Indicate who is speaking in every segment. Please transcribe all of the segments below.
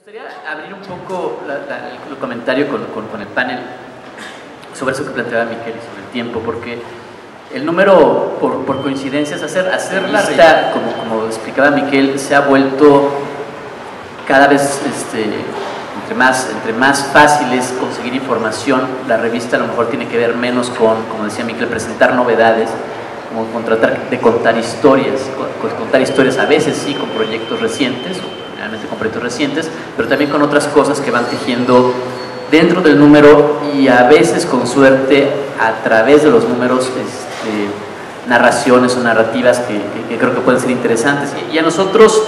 Speaker 1: Me gustaría abrir un poco el comentario con el panel sobre eso que planteaba Miquel sobre el tiempo, porque el número, por coincidencias, hacer la revista, como explicaba Miquel, se ha vuelto cada vez entre más fácil es conseguir información. La revista a lo mejor tiene que ver menos con, como decía Miquel, presentar novedades, como con tratar de contar historias a veces sí con proyectos recientes, realmente con proyectos recientes, pero también con otras cosas que van tejiendo dentro del número y a veces con suerte a través de los números narraciones o narrativas que creo que pueden ser interesantes. Y a nosotros,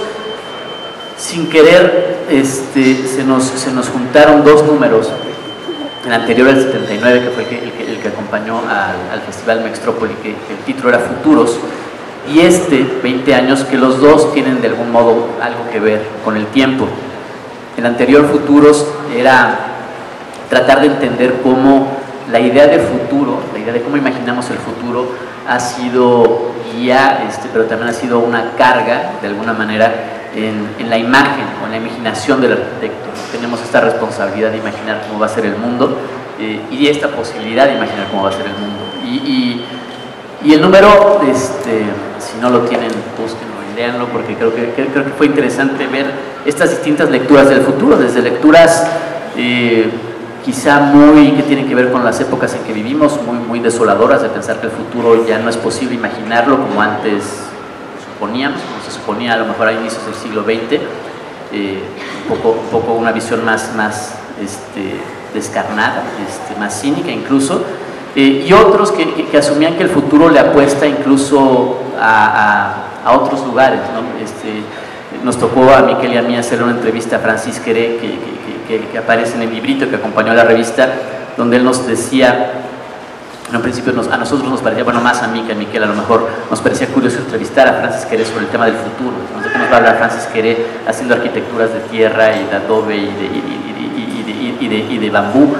Speaker 1: sin querer, se nos juntaron dos números, el anterior, el 79, que fue el que acompañó al Festival Mextrópoli, que el título era Futuros, y 20 años, que los dos tienen de algún modo algo que ver con el tiempo. El anterior, Futuros, era tratar de entender cómo la idea de futuro, la idea de cómo imaginamos el futuro, ha sido guía, pero también ha sido una carga, de alguna manera, en la imagen o en la imaginación del arquitecto. Tenemos esta responsabilidad de imaginar cómo va a ser el mundo y esta posibilidad de imaginar cómo va a ser el mundo. Y el número, si no lo tienen, búsquenlo y léanlo, porque creo que fue interesante ver estas distintas lecturas del futuro, desde lecturas quizá que tienen que ver con las épocas en que vivimos, muy desoladoras, de pensar que el futuro ya no es posible imaginarlo como antes suponíamos, como se suponía a lo mejor a inicios del siglo XX, un poco una visión más descarnada, más cínica incluso, y otros que asumían que el futuro le apuesta incluso a otros lugares, ¿no? Nos tocó a Miquel y a mí hacer una entrevista a Francis Queré, que aparece en el librito que acompañó a la revista, donde él nos decía, en principio a nosotros nos parecía, bueno, más a mí que a Miquel a lo mejor, nos parecía curioso entrevistar a Francis Queré sobre el tema del futuro. No sé qué nos va a hablar Francis Queré haciendo arquitecturas de tierra y de adobe y de bambú,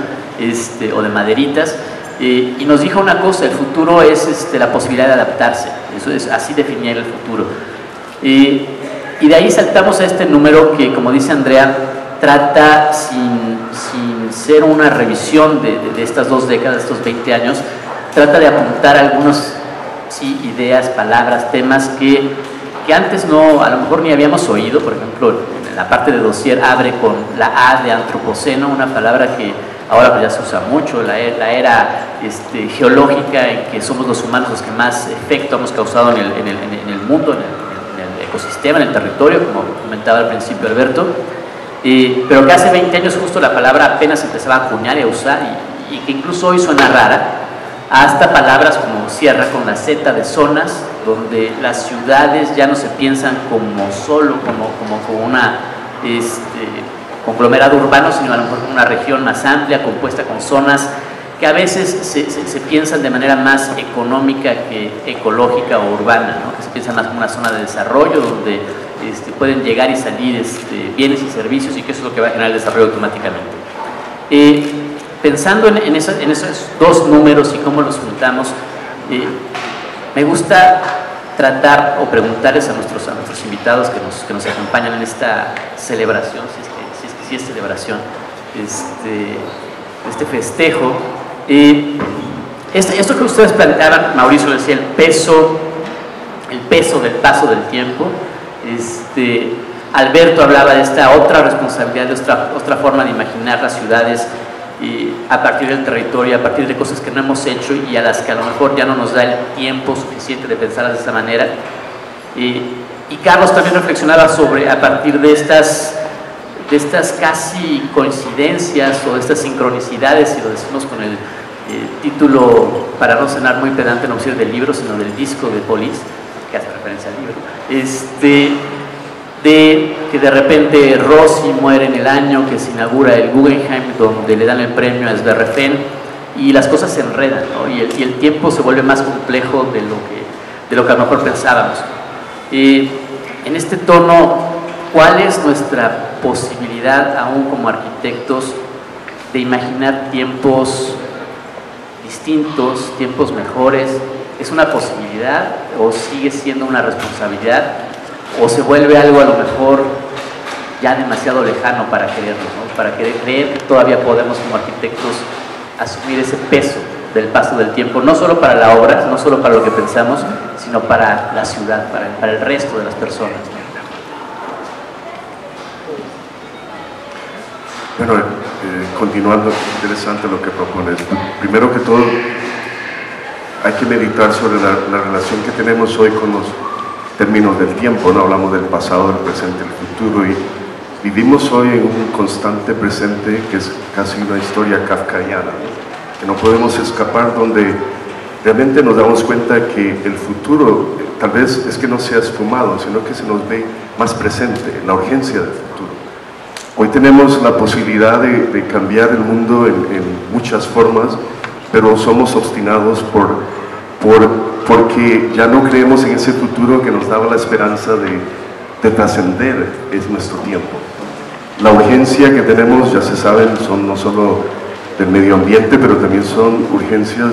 Speaker 1: o de maderitas, y nos dijo una cosa: el futuro es la posibilidad de adaptarse. Así definía el futuro. Y de ahí saltamos a este número que, como dice Andrea, trata, sin ser una revisión de estas dos décadas, estos 20 años, trata de apuntar algunas ideas, palabras, temas que antes a lo mejor ni habíamos oído. Por ejemplo, en la parte de dossier abre con la A de antropoceno, una palabra que ahora pues ya se usa mucho, la era geológica, en que somos los humanos los que más efecto hemos causado en el mundo, en el ecosistema, en el territorio, como comentaba al principio Alberto. Pero que hace 20 años justo la palabra apenas empezaba a acuñar y a usar, y que incluso hoy suena rara, hasta palabras como sierra con la Z de zonas, donde las ciudades ya no se piensan como una conglomerado urbano, sino a lo mejor como una región más amplia, compuesta con zonas que a veces se piensan de manera más económica que ecológica o urbana, ¿no? Que se piensa más como una zona de desarrollo donde pueden llegar y salir bienes y servicios, y que eso es lo que va a generar el desarrollo automáticamente. Pensando en esos dos números y cómo los juntamos, me gusta tratar o preguntarles a nuestros invitados que nos acompañan en esta celebración, si es que sí es celebración, este festejo. Esto que ustedes planteaban, Mauricio decía, el peso del paso del tiempo. Alberto hablaba de esta otra responsabilidad, de otra forma de imaginar las ciudades a partir del territorio, a partir de cosas que no hemos hecho y a las que a lo mejor ya no nos da el tiempo suficiente de pensarlas de esa manera. Y Carlos también reflexionaba a partir de estas casi coincidencias o de estas sincronicidades, si lo decimos con el título, para no sonar muy pedante, no decir del libro, sino del disco de Police, que hace referencia al libro, de que de repente Rossi muere en el año que se inaugura el Guggenheim, donde le dan el premio a Sverrefen, y las cosas se enredan, ¿no? y el tiempo se vuelve más complejo de lo que a lo mejor pensábamos. En este tono, ¿cuál es nuestra posibilidad, aún como arquitectos, de imaginar tiempos distintos, tiempos mejores? ¿Es una posibilidad o sigue siendo una responsabilidad? ¿O se vuelve algo a lo mejor ya demasiado lejano para creerlo, ¿no? Para creer que todavía podemos como arquitectos asumir ese peso del paso del tiempo, no solo para la obra, no solo para lo que pensamos, sino para la ciudad, para el resto de las personas, ¿no?
Speaker 2: Bueno, continuando, interesante lo que propones. Primero que todo, hay que meditar sobre la relación que tenemos hoy con los términos del tiempo, ¿no? Hablamos del pasado, del presente, del futuro, y vivimos hoy en un constante presente que es casi una historia kafkaiana, ¿no? Que no podemos escapar, donde realmente nos damos cuenta que el futuro tal vez es que no sea esfumado, sino que se nos ve más presente, la urgencia del futuro. Hoy tenemos la posibilidad de cambiar el mundo en muchas formas, pero somos obstinados porque ya no creemos en ese futuro que nos daba la esperanza de trascender es nuestro tiempo. La urgencia que tenemos, ya se saben, son no solo del medio ambiente, pero también son urgencias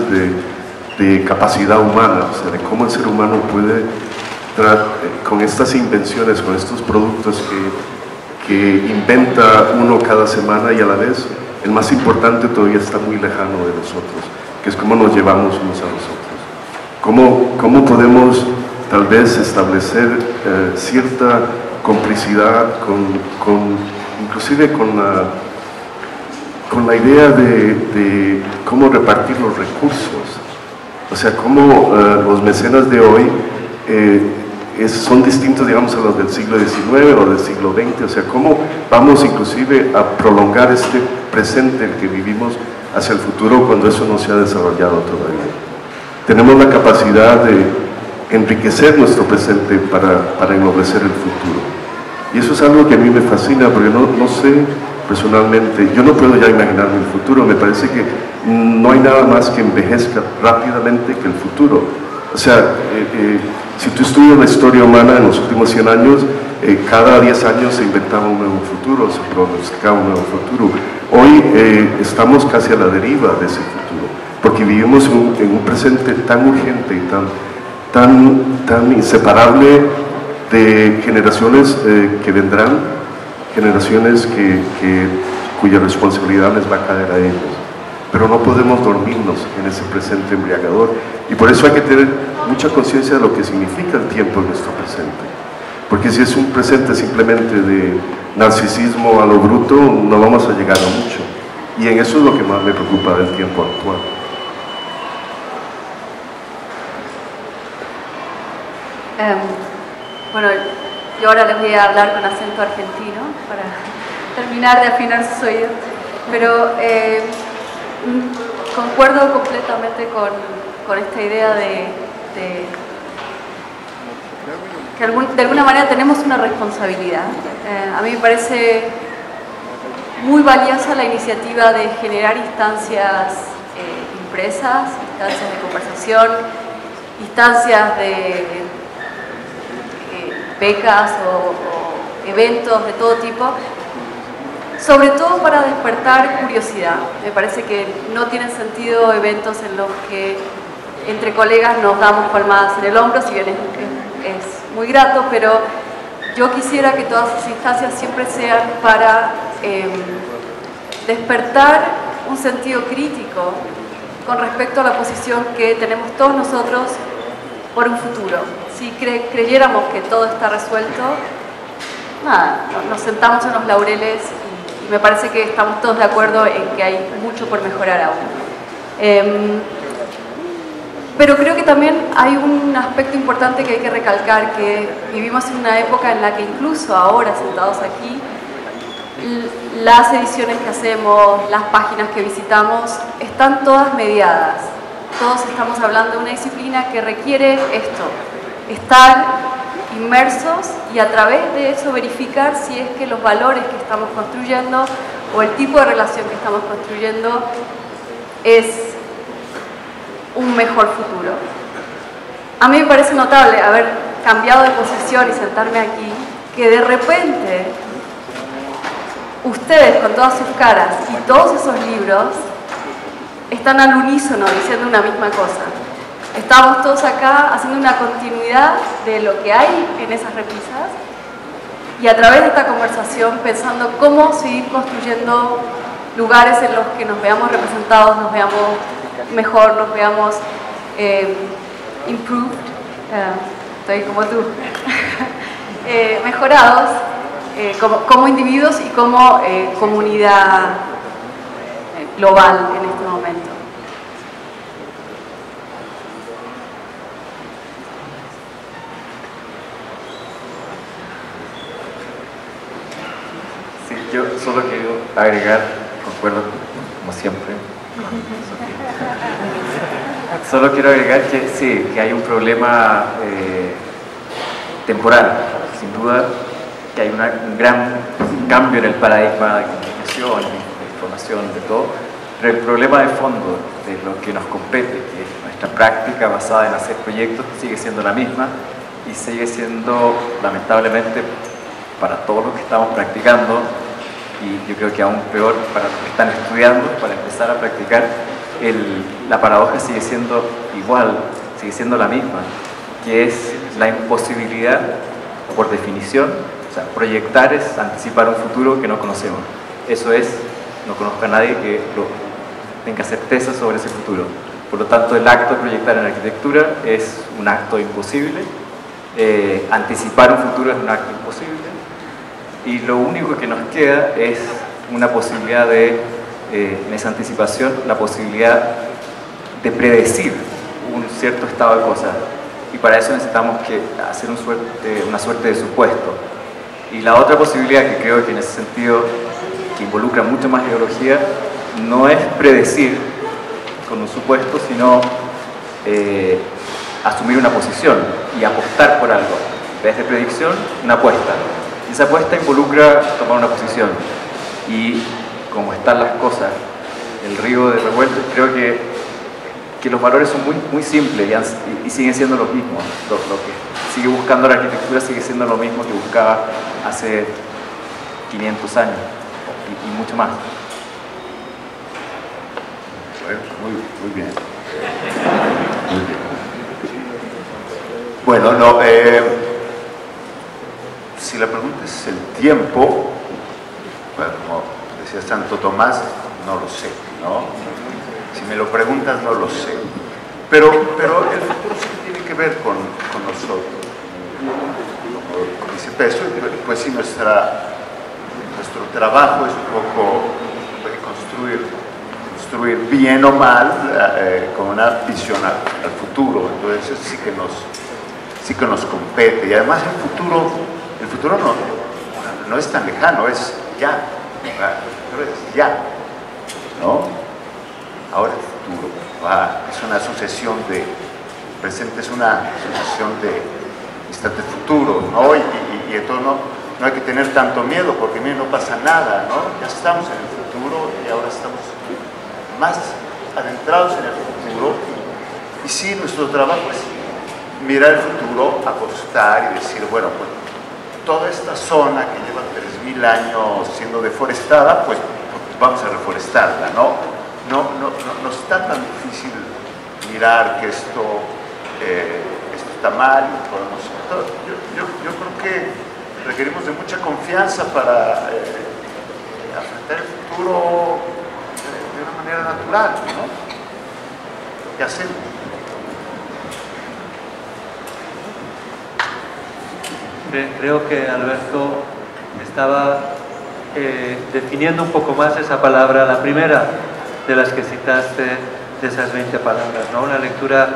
Speaker 2: de capacidad humana, o sea, de cómo el ser humano puede, con estas invenciones, con estos productos que inventa uno cada semana, y a la vez el más importante todavía está muy lejano de nosotros, que es cómo nos llevamos unos a nosotros. Cómo podemos tal vez establecer cierta complicidad inclusive con la idea de cómo repartir los recursos. O sea, cómo los mecenas de hoy son distintos, digamos, a los del siglo XIX o del siglo XX. O sea, cómo vamos inclusive a prolongar este presente en el que vivimos hacia el futuro cuando eso no se ha desarrollado todavía. Tenemos la capacidad de enriquecer nuestro presente para ennoblecer el futuro. Y eso es algo que a mí me fascina, porque no sé personalmente, yo no puedo ya imaginarme el futuro. Me parece que no hay nada más que envejezca rápidamente que el futuro. O sea, si tú estudias la historia humana en los últimos 100 años, cada 10 años se inventaba un nuevo futuro, se pronosticaba un nuevo futuro. Hoy estamos casi a la deriva de ese futuro, porque vivimos en un presente tan urgente y tan inseparable de generaciones que vendrán, generaciones cuya responsabilidad les va a caer a ellos. Pero no podemos dormirnos en ese presente embriagador, y por eso hay que tener mucha conciencia de lo que significa el tiempo en nuestro presente, porque si es un presente simplemente de narcisismo a lo bruto, no vamos a llegar a mucho, y en eso es lo que más me preocupa del tiempo actual.
Speaker 3: Bueno, yo ahora les voy a hablar con acento argentino para terminar de afinar sus oídos, pero concuerdo completamente con esta idea de que de alguna manera tenemos una responsabilidad. A mí me parece muy valiosa la iniciativa de generar instancias impresas, instancias de conversación, instancias de becas o eventos de todo tipo, sobre todo para despertar curiosidad. Me parece que no tienen sentido eventos en los que entre colegas nos damos palmadas en el hombro, si bien es muy grato, pero yo quisiera que todas esas instancias siempre sean para despertar un sentido crítico con respecto a la posición que tenemos todos nosotros por un futuro. Si creyéramos que todo está resuelto, nada, nos sentamos en los laureles y me parece que estamos todos de acuerdo en que hay mucho por mejorar aún. Pero creo que también hay un aspecto importante que hay que recalcar, que vivimos en una época en la que incluso ahora, sentados aquí, las ediciones que hacemos, las páginas que visitamos, están todas mediadas. Todos estamos hablando de una disciplina que requiere esto, estar inmersos y a través de eso verificar si es que los valores que estamos construyendo o el tipo de relación que estamos construyendo es un mejor futuro. A mí me parece notable haber cambiado de posición y sentarme aquí, que de repente ustedes con todas sus caras y todos esos libros están al unísono diciendo una misma cosa. Estamos todos acá haciendo una continuidad de lo que hay en esas repisas y a través de esta conversación pensando cómo seguir construyendo lugares en los que nos veamos representados, nos veamos mejor, nos veamos improved, estoy como tú, mejorados como individuos y como comunidad global en este momento.
Speaker 4: Sí, yo solo quiero agregar, concuerdo como siempre, solo quiero agregar que sí, que hay un problema temporal, sin duda que hay un gran cambio en el paradigma de comunicación, de información, de todo, pero el problema de fondo de lo que nos compete, que es nuestra práctica basada en hacer proyectos, sigue siendo la misma y sigue siendo, lamentablemente, para todos los que estamos practicando, y yo creo que aún peor para los que están estudiando, para empezar a practicar, la paradoja sigue siendo igual, sigue siendo la misma, que es la imposibilidad, por definición. O sea, proyectar es anticipar un futuro que no conocemos. Eso es, no conozco a nadie que tenga certeza sobre ese futuro. Por lo tanto, el acto de proyectar en arquitectura es un acto imposible. Anticipar un futuro es un acto imposible. Y lo único que nos queda es una posibilidad en esa anticipación, la posibilidad de predecir un cierto estado de cosas. Y para eso necesitamos hacer una suerte de supuesto. Y la otra posibilidad, que creo que en ese sentido, que involucra mucho más ideología, no es predecir con un supuesto, sino asumir una posición y apostar por algo. En vez de predicción, una apuesta. Y esa apuesta involucra tomar una posición. Y como están las cosas, el río de revuelto, creo que los valores son muy simples y siguen siendo los mismos. Lo que sigue buscando la arquitectura sigue siendo lo mismo que buscaba hace 500 años y mucho más.
Speaker 5: Bueno, muy bien. Muy bien. Bueno, no, si la pregunta es el tiempo, bueno, como decía Santo Tomás, no lo sé, ¿no? Si me lo preguntas, no lo sé. Pero el futuro sí tiene que ver con nosotros. Como dice Peso, pues sí, nuestro trabajo es un poco construir bien o mal con una visión al futuro. Entonces sí que nos compete. Y además el futuro no es tan lejano, es ya. El futuro es ya, ¿no? Ahora el futuro es una sucesión de presente, es una sucesión de instantes futuros, ¿no? Y entonces no hay que tener tanto miedo, porque mira, no pasa nada, ¿no? Ya estamos en el futuro y ahora estamos más adentrados en el futuro. Y sí, nuestro trabajo es mirar el futuro, apostar y decir, bueno, pues toda esta zona que lleva 3000 años siendo deforestada, pues vamos a reforestarla, ¿no? No está tan difícil mirar que esto está mal. Yo creo que requerimos de mucha confianza para afrontar el futuro de una manera natural, ¿no? ¿Qué hacemos?
Speaker 6: Creo que Alberto estaba definiendo un poco más esa palabra, la primera de las que citaste, de esas 20 palabras, ¿no? Una lectura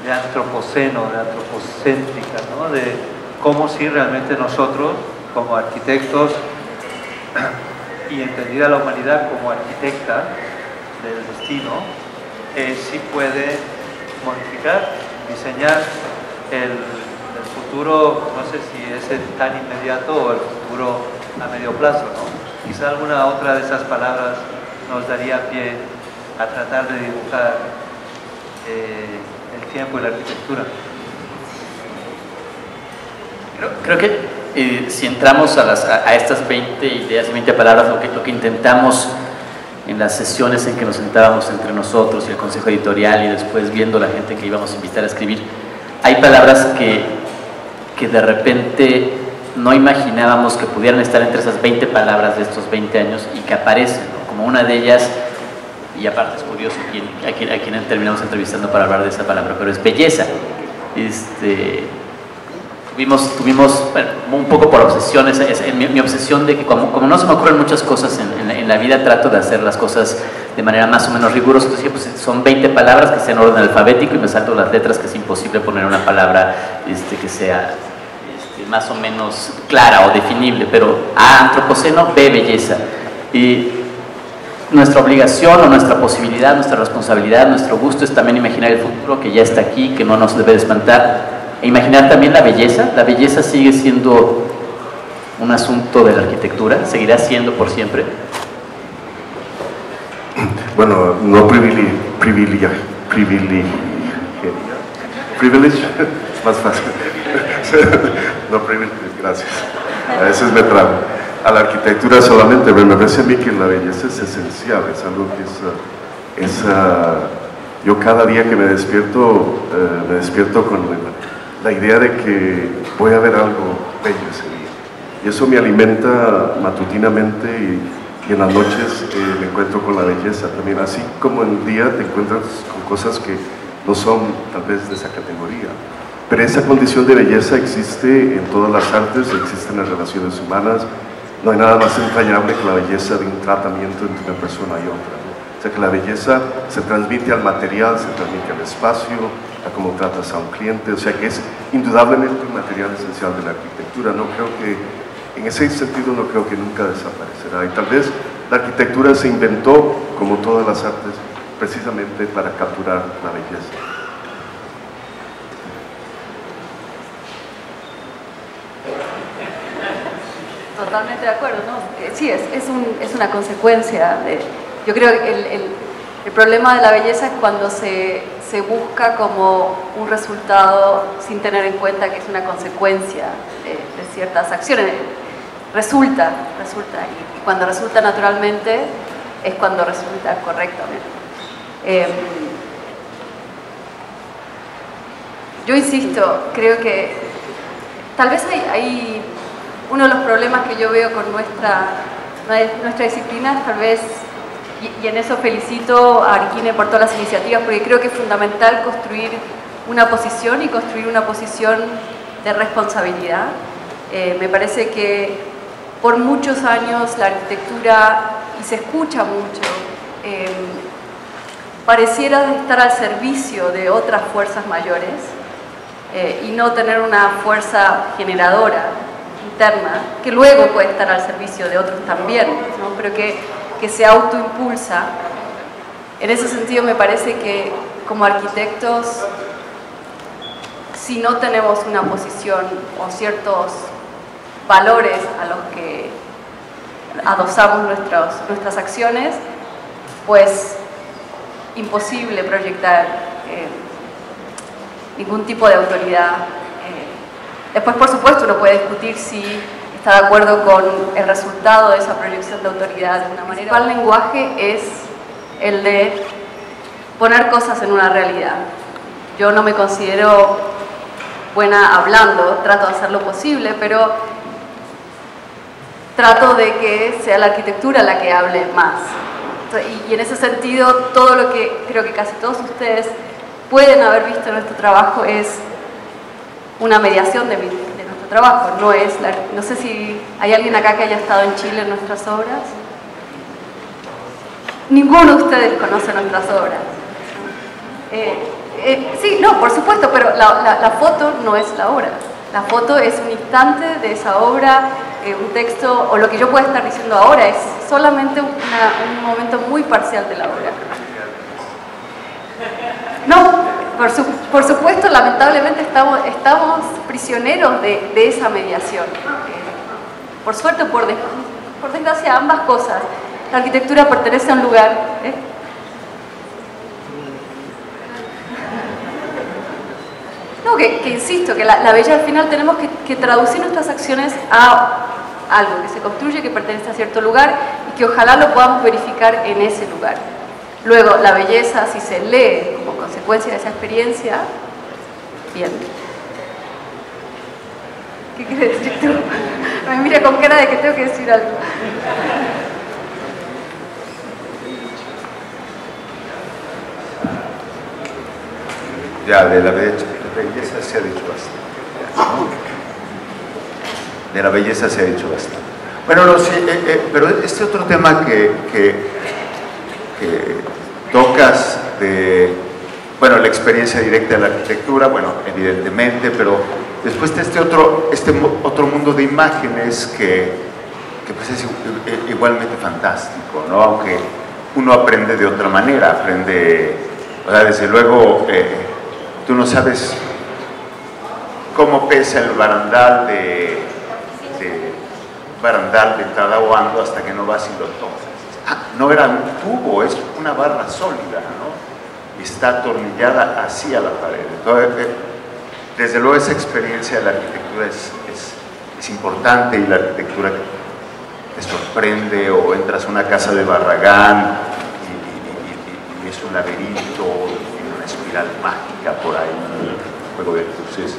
Speaker 6: de antropoceno, de antropocéntrica, ¿no? De cómo si realmente nosotros, como arquitectos, y entendida la humanidad como arquitecta del destino, sí puede modificar, diseñar el futuro, no sé si es el tan inmediato o el futuro a medio plazo, ¿no? Quizá alguna otra de esas palabras nos daría pie a tratar de dibujar el tiempo y la arquitectura.
Speaker 1: Creo que si entramos a estas 20 ideas y 20 palabras, lo que intentamos en las sesiones en que nos sentábamos entre nosotros y el consejo editorial y después viendo la gente que íbamos a invitar a escribir, hay palabras que de repente no imaginábamos que pudieran estar entre esas 20 palabras de estos 20 años y que aparecen, ¿no? Como una de ellas, y aparte es curioso a quien terminamos entrevistando para hablar de esa palabra, pero es belleza. Tuvimos bueno, un poco por obsesión, mi obsesión de que como no se me ocurren muchas cosas en la vida, trato de hacer las cosas de manera más o menos rigurosa. Entonces pues, son 20 palabras que sean en orden alfabético y me salto las letras, que es imposible poner una palabra que sea más o menos clara o definible, pero A, antropoceno, B, belleza. Y nuestra obligación o nuestra posibilidad, nuestra responsabilidad, nuestro gusto es también imaginar el futuro que ya está aquí, que no nos debe de espantar. E imaginar también la belleza sigue siendo un asunto de la arquitectura, seguirá siendo por siempre.
Speaker 2: Bueno, no privilege, más fácil. No privilege, gracias. A veces me trabo. A la arquitectura solamente, me parece a mí que la belleza es esencial, es algo que yo cada día que me despierto con la idea de que voy a ver algo bello ese día. Y eso me alimenta matutinamente y en las noches me encuentro con la belleza también. Así como en el día te encuentras con cosas que no son tal vez de esa categoría. Pero esa condición de belleza existe en todas las artes, existe en las relaciones humanas. No hay nada más entrañable que la belleza de un tratamiento entre una persona y otra, ¿no? O sea que la belleza se transmite al material, se transmite al espacio, a cómo tratas a un cliente, o sea que es indudablemente un material esencial de la arquitectura. No creo que, en ese sentido no creo que nunca desaparecerá, y tal vez la arquitectura se inventó, como todas las artes, precisamente para capturar la belleza.
Speaker 3: Totalmente de acuerdo, ¿no? Sí, es una consecuencia yo creo que el problema de la belleza es cuando se busca como un resultado sin tener en cuenta que es una consecuencia de ciertas acciones. Resulta, y cuando resulta naturalmente es cuando resulta correctamente. Yo insisto, creo que tal vez hay uno de los problemas que yo veo con nuestra disciplina, tal vez, y en eso felicito a Arquine por todas las iniciativas, porque creo que es fundamental construir una posición y construir una posición de responsabilidad. Me parece que por muchos años la arquitectura, y se escucha mucho, pareciera estar al servicio de otras fuerzas mayores y no tener una fuerza generadora interna, que luego puede estar al servicio de otros también, ¿no? Pero que se autoimpulsa. En ese sentido me parece que como arquitectos, si no tenemos una posición o ciertos valores a los que adosamos nuestras acciones, pues imposible proyectar ningún tipo de autoridad. Después, por supuesto, uno puede discutir si está de acuerdo con el resultado de esa proyección de autoridad de una manera. El lenguaje es el de poner cosas en una realidad. Yo no me considero buena hablando, trato de hacer lo posible, pero trato de que sea la arquitectura la que hable más. Y en ese sentido, todo lo que creo que casi todos ustedes pueden haber visto en nuestro trabajo es una mediación de nuestro trabajo. No sé si hay alguien acá que haya estado en Chile en nuestras obras. Ninguno de ustedes conoce nuestras obras. Sí, no, por supuesto, pero la foto no es la obra. La foto es un instante de esa obra, un texto, o lo que yo pueda estar diciendo ahora es solamente un momento muy parcial de la obra. No, por supuesto, lamentablemente estamos prisioneros de esa mediación. Por suerte o por desgracia, ambas cosas. La arquitectura pertenece a un lugar. No, que insisto, que la bella al final tenemos que traducir nuestras acciones a algo que se construye, que pertenece a cierto lugar y que ojalá lo podamos verificar en ese lugar. Luego, la belleza, si se lee como consecuencia de esa experiencia, bien. ¿Qué quieres decir tú? Me mira con cara de que tengo que decir algo.
Speaker 5: Ya, de la belleza se ha dicho bastante. ¿No? De la belleza se ha dicho bastante. Bueno, no, sí, pero este otro tema que tocas de, bueno, la experiencia directa de la arquitectura, bueno, evidentemente, pero después de este otro mundo de imágenes que pues es igualmente fantástico, ¿no? Aunque uno aprende de otra manera, aprende, o sea, desde luego, tú no sabes cómo pesa el barandal de Tadahuando hasta que no vas y lo tomas. No era un tubo, es una barra sólida, ¿no? Y está atornillada así a la pared. Entonces, desde luego esa experiencia de la arquitectura es importante, y la arquitectura te sorprende, o entras a una casa de Barragán y es un laberinto, y una espiral mágica por ahí, un juego de luces,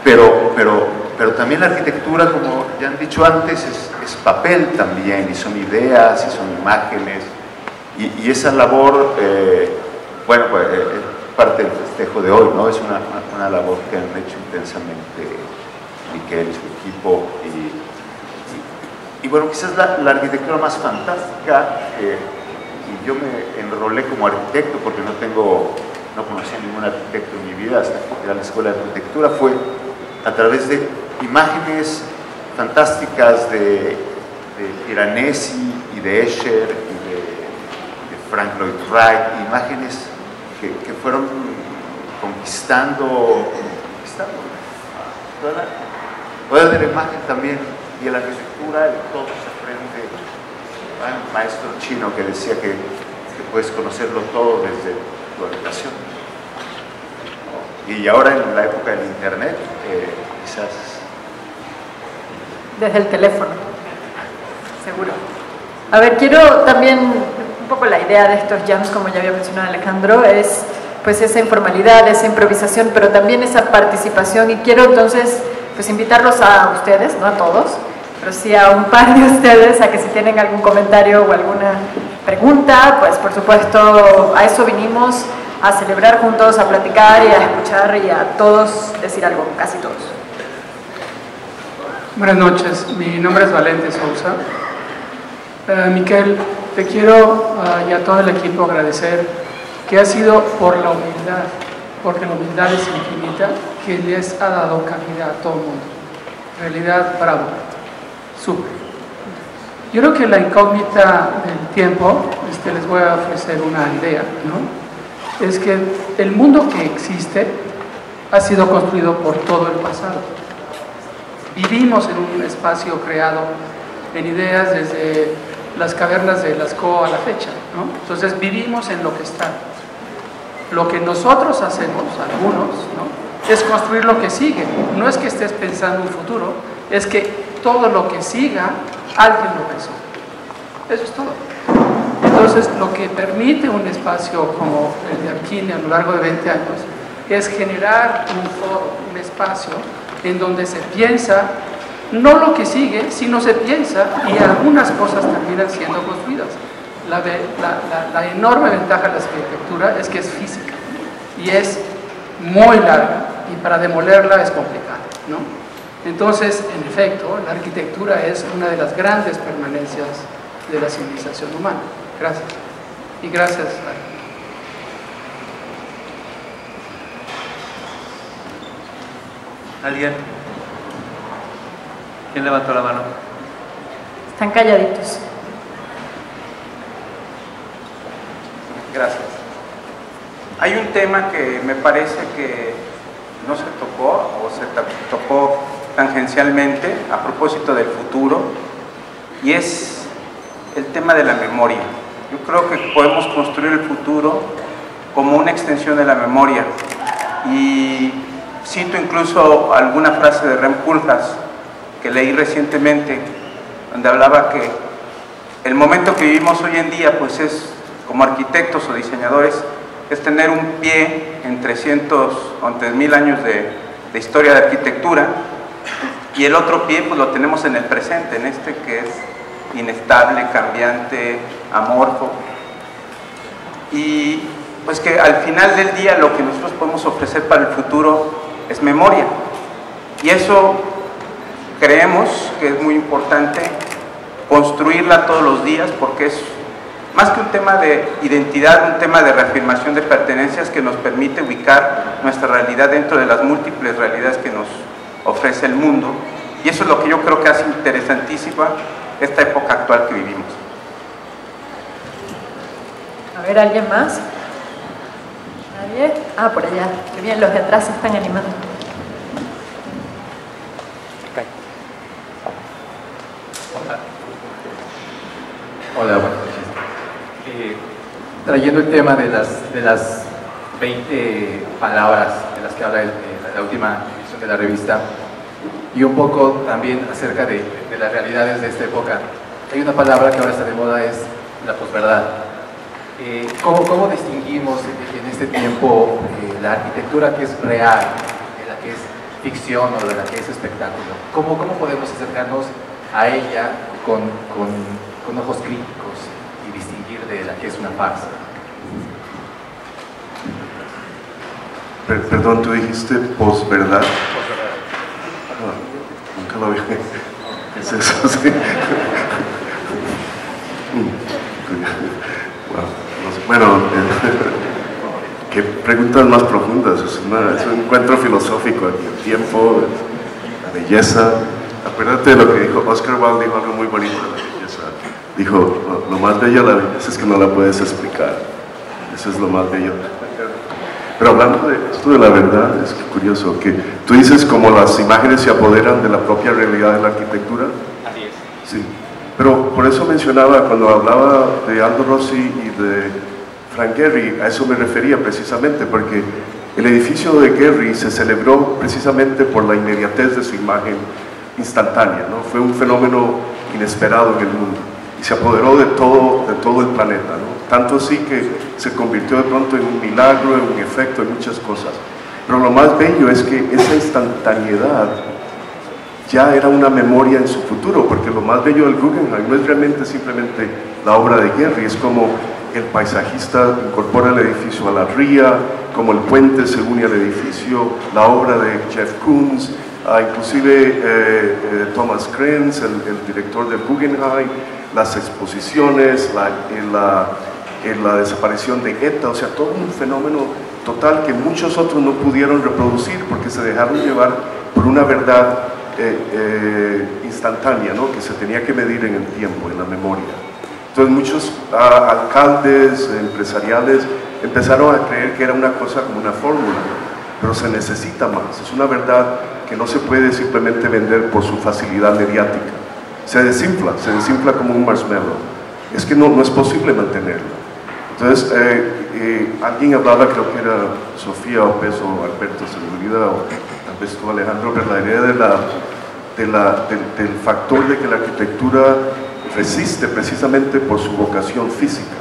Speaker 5: pero también la arquitectura, como ya han dicho antes, es papel también, y son ideas, y son imágenes, y esa labor, bueno, pues parte del festejo de hoy, ¿no? Es una labor que han hecho intensamente Miquel y su equipo, y bueno, quizás la arquitectura más fantástica, y yo me enrolé como arquitecto porque no conocí a ningún arquitecto en mi vida hasta que era la escuela de arquitectura, fue a través de imágenes fantásticas de Piranesi y de Escher y de Frank Lloyd Wright, imágenes que fueron conquistando toda la imagen también, y en la arquitectura todo se aprende. Hay un maestro chino que decía que puedes conocerlo todo desde tu habitación. Y ahora en la época del internet, quizás
Speaker 7: desde el teléfono, seguro. A ver, quiero también, un poco la idea de estos jams, como ya había mencionado Alejandro, es pues esa informalidad, esa improvisación, pero también esa participación, y quiero entonces pues invitarlos a ustedes, no a todos, pero sí a un par de ustedes, a que si tienen algún comentario o alguna pregunta, pues por supuesto a eso vinimos, a celebrar juntos, a platicar y a escuchar y a todos decir algo, casi todos.
Speaker 8: Buenas noches, mi nombre es Valente Sousa. Miquel, te quiero y a todo el equipo agradecer que ha sido por la humildad, porque la humildad es infinita, que les ha dado cabida a todo el mundo. En realidad, bravo, súper. Yo creo que la incógnita del tiempo, les voy a ofrecer una idea, ¿no? Es que el mundo que existe ha sido construido por todo el pasado. Vivimos en un espacio creado en ideas desde las cavernas de Lascaux a la fecha, ¿no? Entonces vivimos en lo que está. Lo que nosotros hacemos, algunos, ¿no? Es construir lo que sigue. No es que estés pensando un futuro, es que todo lo que siga, alguien lo pensó. Eso es todo. Entonces, lo que permite un espacio como el de Arquine a lo largo de 20 años es generar un foro, un espacio en donde se piensa no lo que sigue, sino se piensa, y algunas cosas terminan siendo construidas. La enorme ventaja de la arquitectura es que es física y es muy larga, y para demolerla es complicado, ¿no? Entonces, en efecto, la arquitectura es una de las grandes permanencias de la civilización humana. Gracias. Y gracias.
Speaker 6: ¿Alguien? ¿Quién levantó la mano?
Speaker 7: Están calladitos.
Speaker 9: Gracias. Hay un tema que me parece que no se tocó o se tocó tangencialmente a propósito del futuro, y es el tema de la memoria. Yo creo que podemos construir el futuro como una extensión de la memoria, y cito incluso alguna frase de Rem Koolhaas que leí recientemente, donde hablaba que el momento que vivimos hoy en día, pues es, como arquitectos o diseñadores, es tener un pie en 300 o 1000 años de historia de arquitectura, y el otro pie pues lo tenemos en el presente, en este que es inestable, cambiante, amorfo, y pues que al final del día lo que nosotros podemos ofrecer para el futuro es memoria, y eso creemos que es muy importante construirla todos los días, porque es más que un tema de identidad, un tema de reafirmación de pertenencias que nos permite ubicar nuestra realidad dentro de las múltiples realidades que nos ofrece el mundo, y eso es lo que yo creo que hace interesantísima esta época actual que vivimos.
Speaker 7: A ver, ¿alguien más? ¿Nadie? Ah, por allá. Qué bien, los de atrás se están animando.
Speaker 10: Hola, buenas noches. Trayendo el tema de las 20 palabras de las que habla la última edición de la revista, y un poco también acerca de las realidades de esta época, hay una palabra que ahora está de moda, es la posverdad. ¿Cómo distinguimos en este tiempo la arquitectura que es real, de la que es ficción o de la que es espectáculo? ¿Cómo podemos acercarnos a ella con ojos críticos y distinguir de la que es una farsa?
Speaker 2: Perdón, tú dijiste posverdad. Nunca lo vi. ¿Qué es eso? Sí. Bueno, qué preguntas más profundas. Es un encuentro filosófico aquí. El tiempo, la belleza. Acuérdate de lo que dijo Oscar Wilde, dijo algo muy bonito de la belleza. Dijo, lo más bello de la belleza es que no la puedes explicar. Eso es lo más bello. Pero hablando de esto de la verdad, es curioso que tú dices como las imágenes se apoderan de la propia realidad de la arquitectura.
Speaker 10: Así es.
Speaker 2: Sí, pero por eso mencionaba, cuando hablaba de Aldo Rossi y de Frank Gehry, a eso me refería precisamente, porque el edificio de Gehry se celebró precisamente por la inmediatez de su imagen instantánea, ¿no? Fue un fenómeno inesperado en el mundo y se apoderó de todo el planeta, ¿no? Tanto así que se convirtió de pronto en un milagro, en un efecto, en muchas cosas. Pero lo más bello es que esa instantaneidad ya era una memoria en su futuro, porque lo más bello del Guggenheim no es realmente simplemente la obra de Gehry, es como el paisajista incorpora el edificio a la ría, como el puente se une al edificio, la obra de Jeff Koons, inclusive Thomas Krenz, el director del Guggenheim, las exposiciones, la desaparición de ETA, o sea, todo un fenómeno total que muchos otros no pudieron reproducir porque se dejaron llevar por una verdad instantánea, ¿no? Que se tenía que medir en el tiempo, en la memoria. Entonces muchos alcaldes, empresariales, empezaron a creer que era una cosa como una fórmula, pero se necesita más, es una verdad que no se puede simplemente vender por su facilidad mediática. Se desinfla como un marshmallow. Es que no es posible mantenerla. Entonces, alguien hablaba, creo que era Sofía Opez o Alberto, se me olvida, o tal vez tú, Alejandro, pero la idea del factor de que la arquitectura resiste precisamente por su vocación física.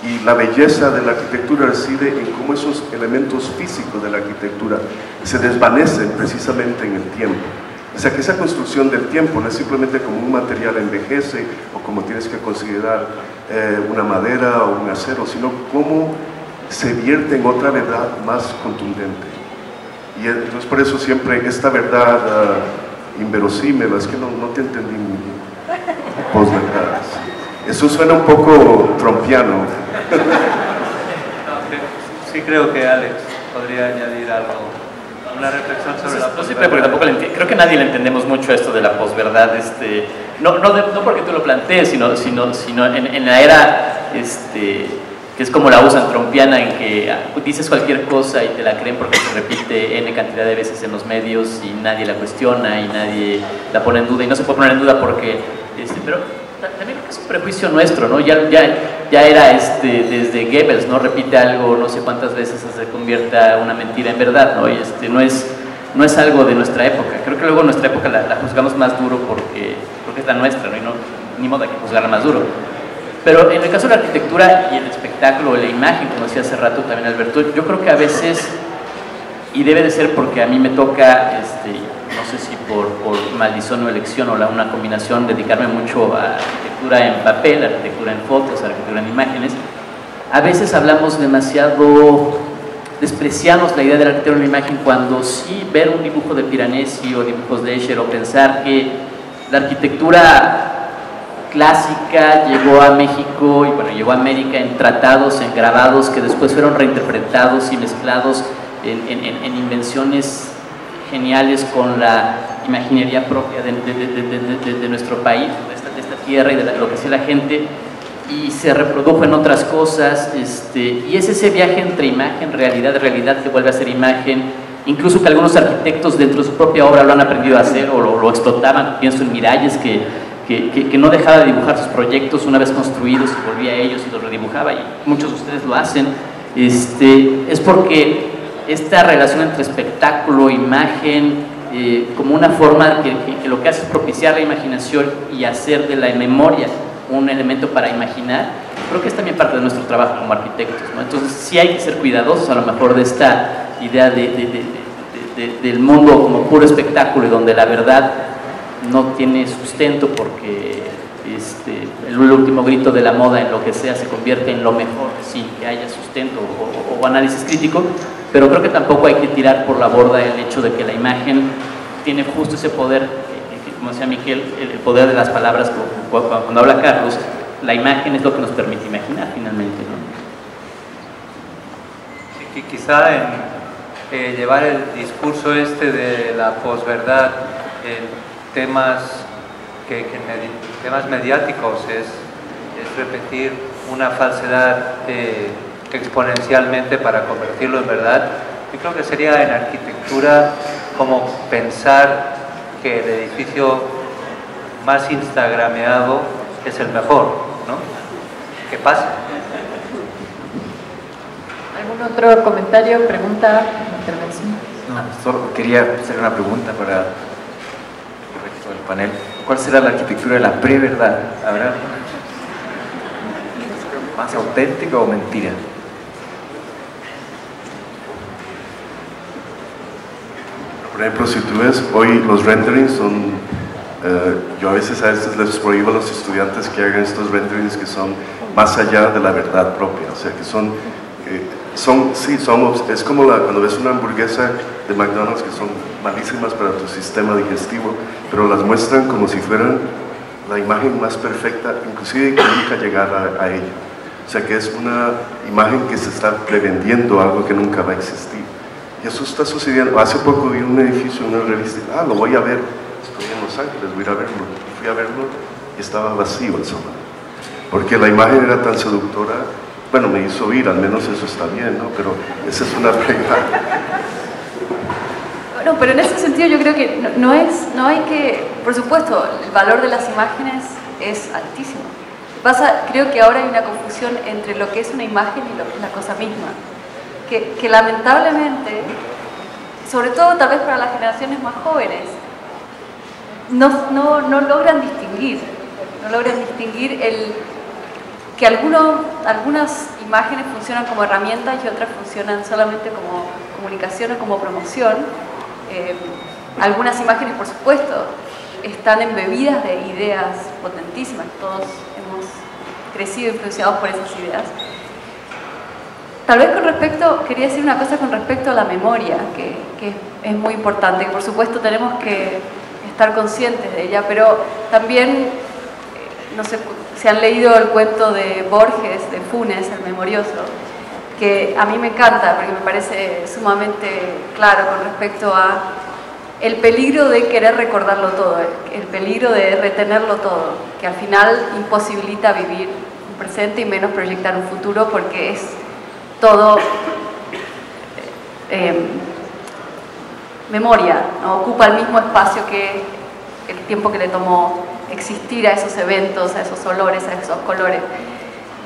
Speaker 2: Y la belleza de la arquitectura reside en cómo esos elementos físicos de la arquitectura se desvanecen precisamente en el tiempo. O sea, que esa construcción del tiempo no es simplemente como un material envejece o como tienes que considerar una madera o un acero, sino cómo se vierte en otra verdad más contundente. Y entonces por eso siempre esta verdad inverosímil, es que no te entendí muy bien, posverdad. Eso suena un poco trompiano.
Speaker 6: Sí creo que Alex podría añadir algo. Una reflexión sobre la posverdad.
Speaker 1: Porque tampoco creo que nadie le entendemos mucho esto de la posverdad, no porque tú lo plantees, sino en la era que es como la usan trompiana, en que dices cualquier cosa y te la creen porque se repite n cantidad de veces en los medios y nadie la cuestiona y nadie la pone en duda, y no se puede poner en duda porque pero también creo que es un prejuicio nuestro, ¿no? Ya era desde Goebbels, ¿no? Repite algo no sé cuántas veces se convierta una mentira en verdad, ¿no? Y no es algo de nuestra época. Creo que luego nuestra época la juzgamos más duro porque es la nuestra, ¿no? Y no, ni modo que juzgarla más duro. Pero en el caso de la arquitectura y el espectáculo, la imagen, como decía hace rato también Alberto, yo creo que a veces, y debe de ser porque a mí me toca, no sé si por maldición o elección o una combinación, dedicarme mucho a arquitectura en papel, arquitectura en fotos, arquitectura en imágenes. A veces hablamos demasiado, despreciamos la idea de la arquitectura en la imagen, cuando sí ver un dibujo de Piranesi o dibujos de Escher, o pensar que la arquitectura clásica llegó a México y bueno, llegó a América en tratados, en grabados que después fueron reinterpretados y mezclados en invenciones geniales con la imaginería propia de nuestro país, de esta tierra y de lo que hacía la gente, y se reprodujo en otras cosas, y es ese viaje entre imagen, realidad que vuelve a ser imagen, incluso que algunos arquitectos dentro de su propia obra lo han aprendido a hacer o lo explotaban. Pienso en Miralles, que no dejaba de dibujar sus proyectos una vez construidos y volvía a ellos y los redibujaba, y muchos de ustedes lo hacen. Es porque esta relación entre espectáculo, imagen, como una forma que lo que hace es propiciar la imaginación y hacer de la memoria un elemento para imaginar, creo que es también parte de nuestro trabajo como arquitectos, ¿no? Entonces sí hay que ser cuidadosos a lo mejor de esta idea del mundo como puro espectáculo, y donde la verdad no tiene sustento, porque el último grito de la moda en lo que sea se convierte en lo mejor sin que haya sustento o análisis crítico. Pero creo que tampoco hay que tirar por la borda el hecho de que la imagen tiene justo ese poder, como decía Miquel, el poder de las palabras. Cuando habla Carlos, la imagen es lo que nos permite imaginar finalmente, ¿no?
Speaker 6: Y quizá en llevar el discurso de la posverdad en temas temas mediáticos es repetir una falsedad exponencialmente para convertirlo en verdad. Yo creo que sería en arquitectura como pensar que el edificio más instagrameado es el mejor, ¿no? ¿Qué pasa?
Speaker 7: ¿Algún otro comentario, pregunta, intervención?
Speaker 4: No, solo quería hacer una pregunta para el resto del panel. ¿Cuál será la arquitectura de la pre-verdad? ¿Habrá más auténtica o mentira?
Speaker 2: Por ejemplo, si tú ves, hoy los renderings son, yo a veces les prohíbo a los estudiantes que hagan estos renderings que son más allá de la verdad propia, o sea, que es como cuando ves una hamburguesa de McDonald's, que son malísimas para tu sistema digestivo, pero las muestran como si fueran la imagen más perfecta, inclusive que nunca llegara a ella. O sea, que es una imagen que se está prevendiendo algo que nunca va a existir. Y eso está sucediendo. Hace poco vi un edificio en una revista, lo voy a ver, estoy en Los Ángeles, voy a ir a verlo. Fui a verlo y estaba vacío el salón, porque la imagen era tan seductora. Bueno, me hizo ir, al menos eso está bien, ¿no? Pero esa es una regla.
Speaker 3: Bueno, pero en ese sentido yo creo que no hay que, por supuesto, el valor de las imágenes es altísimo. Creo que ahora hay una confusión entre lo que es una imagen y lo que es la cosa misma. Que lamentablemente, sobre todo tal vez para las generaciones más jóvenes, no logran distinguir. No logran distinguir que algunas imágenes funcionan como herramientas y otras funcionan solamente como comunicación o como promoción. Algunas imágenes, por supuesto, están embebidas de ideas potentísimas. Todos hemos crecido influenciados por esas ideas. Tal vez quería decir una cosa con respecto a la memoria, que es muy importante, que por supuesto tenemos que estar conscientes de ella, pero también, no sé, si han leído el cuento de Borges, de Funes, El Memorioso, que a mí me encanta porque me parece sumamente claro con respecto a el peligro de querer recordarlo todo, el peligro de retenerlo todo, que al final imposibilita vivir un presente y menos proyectar un futuro, porque es todo memoria, ¿no? Ocupa el mismo espacio que el tiempo que le tomó existir a esos eventos, a esos olores, a esos colores.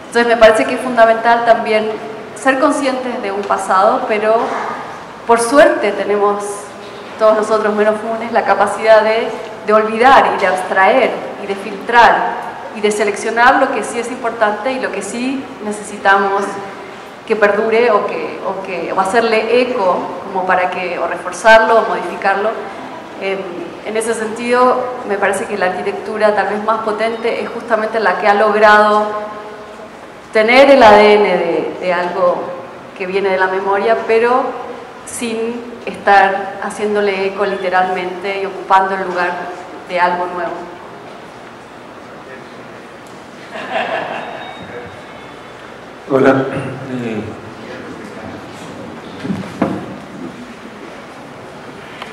Speaker 3: Entonces me parece que es fundamental también ser conscientes de un pasado, pero por suerte tenemos todos nosotros menos Funes la capacidad de olvidar y de abstraer y de filtrar y de seleccionar lo que sí es importante y lo que sí necesitamos que perdure o hacerle eco como para o reforzarlo o modificarlo En ese sentido, me parece que la arquitectura tal vez más potente es justamente la que ha logrado tener el ADN de algo que viene de la memoria, pero sin estar haciéndole eco literalmente y ocupando el lugar de algo nuevo.
Speaker 11: Hola.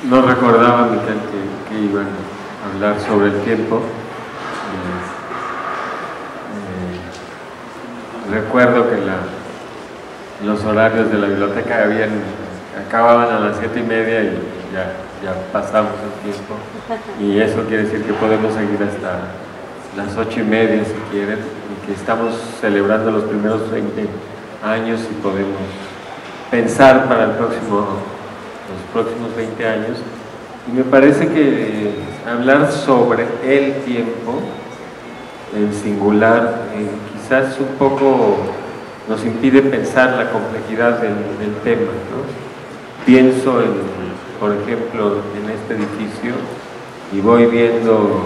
Speaker 11: No recordaba, Miquel, que iban a hablar sobre el tiempo. Recuerdo que los horarios de la biblioteca acababan a las 7:30 y ya pasamos el tiempo. Y eso quiere decir que podemos seguir hasta las 8:30 si quieren, y que estamos celebrando los primeros 20 años y podemos pensar para los próximos 20 años. Y me parece que hablar sobre el tiempo en singular quizás un poco nos impide pensar la complejidad del tema, ¿no? Pienso por ejemplo, en este edificio y voy viendo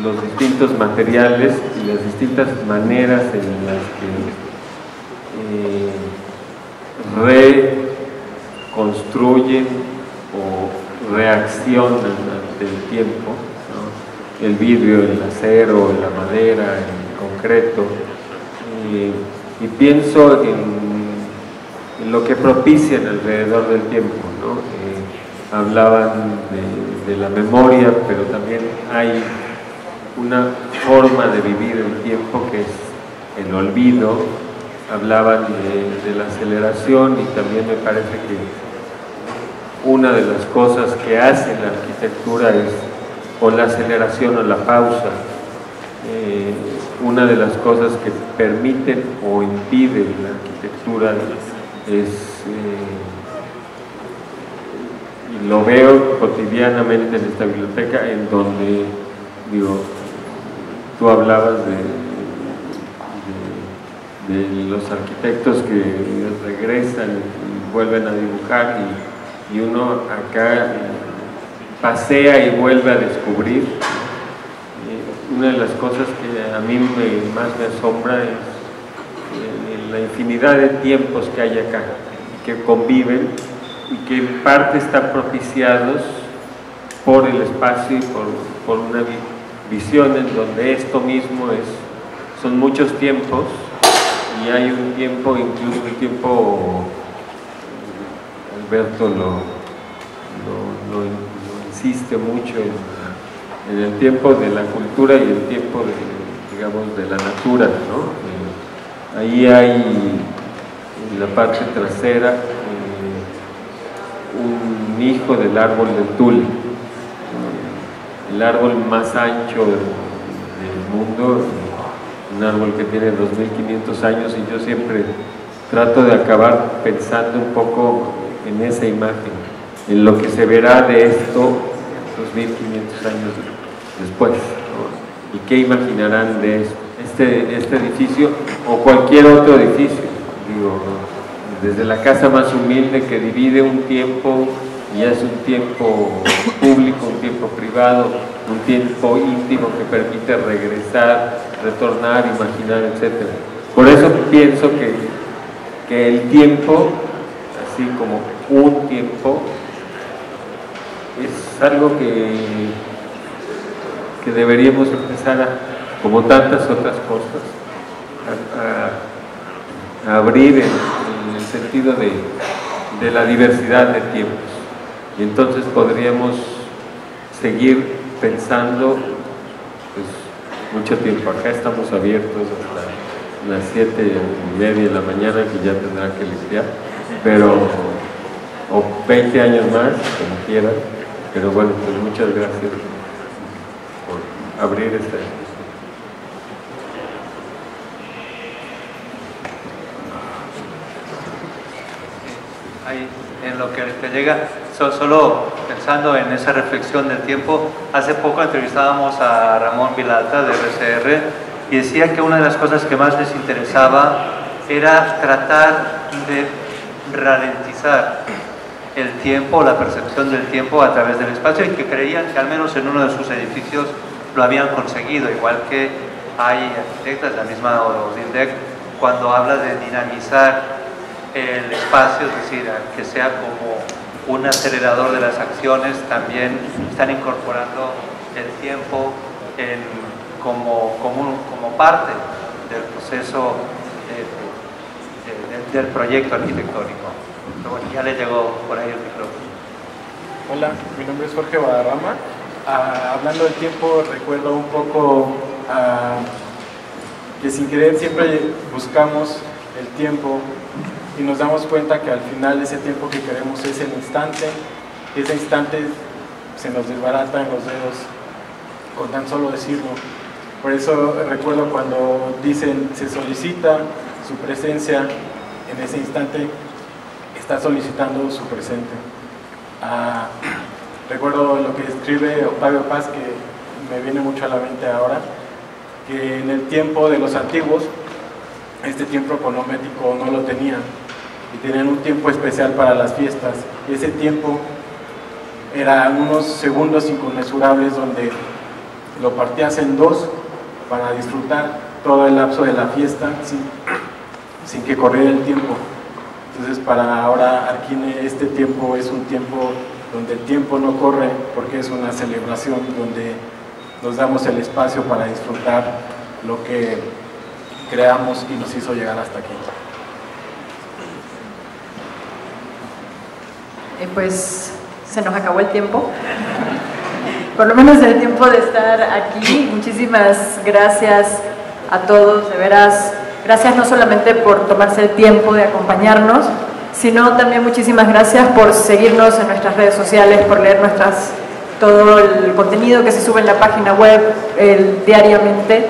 Speaker 11: los distintos materiales y las distintas maneras en las que reconstruyen o reaccionan ante el tiempo, ¿no? El vidrio, el acero, la madera, el concreto, y pienso en lo que propician alrededor del tiempo, ¿no? Hablaban de la memoria, pero también hay una forma de vivir el tiempo que es el olvido. Hablaban de la aceleración, y también me parece que una de las cosas que hace la arquitectura es o la aceleración o la pausa. Una de las cosas que permiten o impiden la arquitectura es, y lo veo cotidianamente en esta biblioteca, en donde, tú hablabas de los arquitectos que regresan y vuelven a dibujar, y uno acá pasea y vuelve a descubrir. Una de las cosas que a mí más me asombra es la infinidad de tiempos que hay acá, que conviven y que en parte están propiciados por el espacio y por una visión en donde esto mismo son muchos tiempos, y hay un tiempo, incluso un tiempo, Alberto lo insiste mucho en el tiempo de la cultura y el tiempo de la natura, ¿no? Ahí hay en la parte trasera un hijo del árbol del tul, el árbol más ancho del mundo, un árbol que tiene 2500 años, y yo siempre trato de acabar pensando un poco en esa imagen, en lo que se verá de esto 2500 años después, ¿no? Y qué imaginarán de este edificio o cualquier otro edificio, desde la casa más humilde que divide un tiempo y es un tiempo público, un tiempo privado, un tiempo íntimo que permite regresar, retornar, imaginar, etc. Por eso pienso que el tiempo, así como un tiempo, es algo que deberíamos empezar como tantas otras cosas, a abrir en el sentido de la diversidad de tiempos. Y entonces podríamos seguir pensando mucho tiempo. Acá estamos abiertos hasta las 7:30 de la mañana, que ya tendrán que limpiar, o 20 años más, como quieran. Pero bueno, pues muchas gracias por abrir esta discusión.
Speaker 6: Ahí, en lo que te llega, solo pensando en esa reflexión del tiempo, hace poco entrevistábamos a Ramón Vilalta de RCR y decía que una de las cosas que más les interesaba era tratar de ralentizar el tiempo, la percepción del tiempo a través del espacio, y que creían que al menos en uno de sus edificios lo habían conseguido, igual que hay arquitectas, la misma Odildek, cuando habla de dinamizar el espacio, es decir, que sea como un acelerador de las acciones, también están incorporando el tiempo como parte del proceso del proyecto arquitectónico. Pero bueno, ya le llegó por ahí el micrófono.
Speaker 12: Hola, mi nombre es Jorge Badarrama. Hablando del tiempo, recuerdo un poco que sin querer siempre buscamos el tiempo y nos damos cuenta que al final ese tiempo que queremos es el instante, y ese instante se nos desbarata en los dedos con tan solo decirlo. Por eso recuerdo cuando dicen se solicita su presencia, en ese instante está solicitando su presente. Recuerdo lo que escribe Octavio Paz, que me viene mucho a la mente ahora, que en el tiempo de los antiguos, este tiempo económico no lo tenían, y tenían un tiempo especial para las fiestas, y ese tiempo era unos segundos inconmensurables donde lo partías en dos para disfrutar todo el lapso de la fiesta sin que corriera el tiempo. Entonces para ahora Arquine este tiempo es un tiempo donde el tiempo no corre, porque es una celebración donde nos damos el espacio para disfrutar lo que creamos y nos hizo llegar hasta aquí.
Speaker 7: Pues se nos acabó el tiempo, por lo menos el tiempo de estar aquí. Muchísimas gracias a todos, de veras, gracias no solamente por tomarse el tiempo de acompañarnos, sino también muchísimas gracias por seguirnos en nuestras redes sociales, por leer todo el contenido que se sube en la página web diariamente,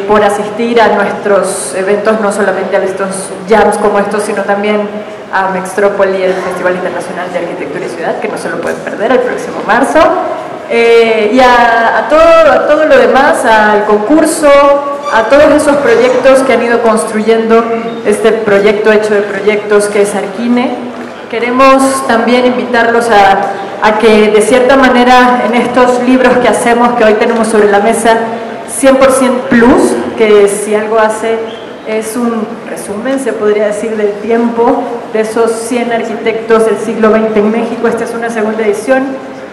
Speaker 7: por asistir a nuestros eventos, no solamente a estos jams como estos, sino también a Mextrópoli, el Festival Internacional de Arquitectura y Ciudad, que no se lo pueden perder el próximo marzo, y a todo lo demás, al concurso, a todos esos proyectos que han ido construyendo este proyecto hecho de proyectos que es Arquine. Queremos también invitarlos a que de cierta manera en estos libros que hacemos, que hoy tenemos sobre la mesa, 100% Plus, que si algo hace es un resumen, se podría decir, del tiempo de esos 100 arquitectos del siglo XX en México. Esta es una segunda edición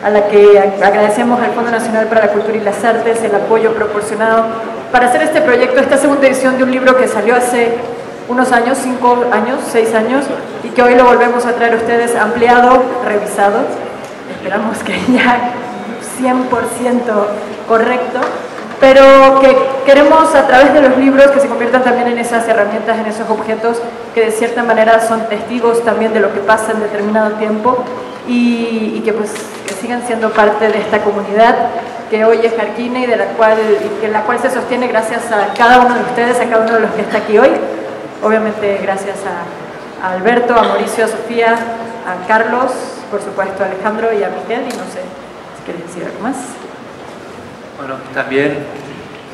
Speaker 7: a la que agradecemos al Fondo Nacional para la Cultura y las Artes el apoyo proporcionado para hacer este proyecto, esta segunda edición de un libro que salió hace unos años, 5 años, 6 años, y que hoy lo volvemos a traer a ustedes ampliado, revisado, esperamos que ya 100% correcto, pero que queremos a través de los libros que se conviertan también en esas herramientas, en esos objetos que de cierta manera son testigos también de lo que pasa en determinado tiempo, y que pues que sigan siendo parte de esta comunidad que hoy es Arquine y en la cual se sostiene gracias a cada uno de ustedes, a cada uno de los que está aquí hoy. Obviamente gracias a Alberto, a Mauricio, a Sofía, a Carlos, por supuesto a Alejandro y a Miguel, y no sé si quieren decir algo más.
Speaker 6: Bueno, también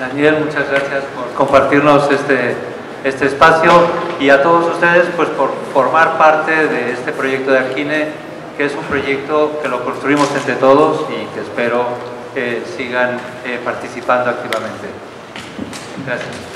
Speaker 6: Daniel, muchas gracias por compartirnos este espacio, y a todos ustedes pues por formar parte de este proyecto de Arquine, que es un proyecto que lo construimos entre todos y que espero que sigan participando activamente. Gracias.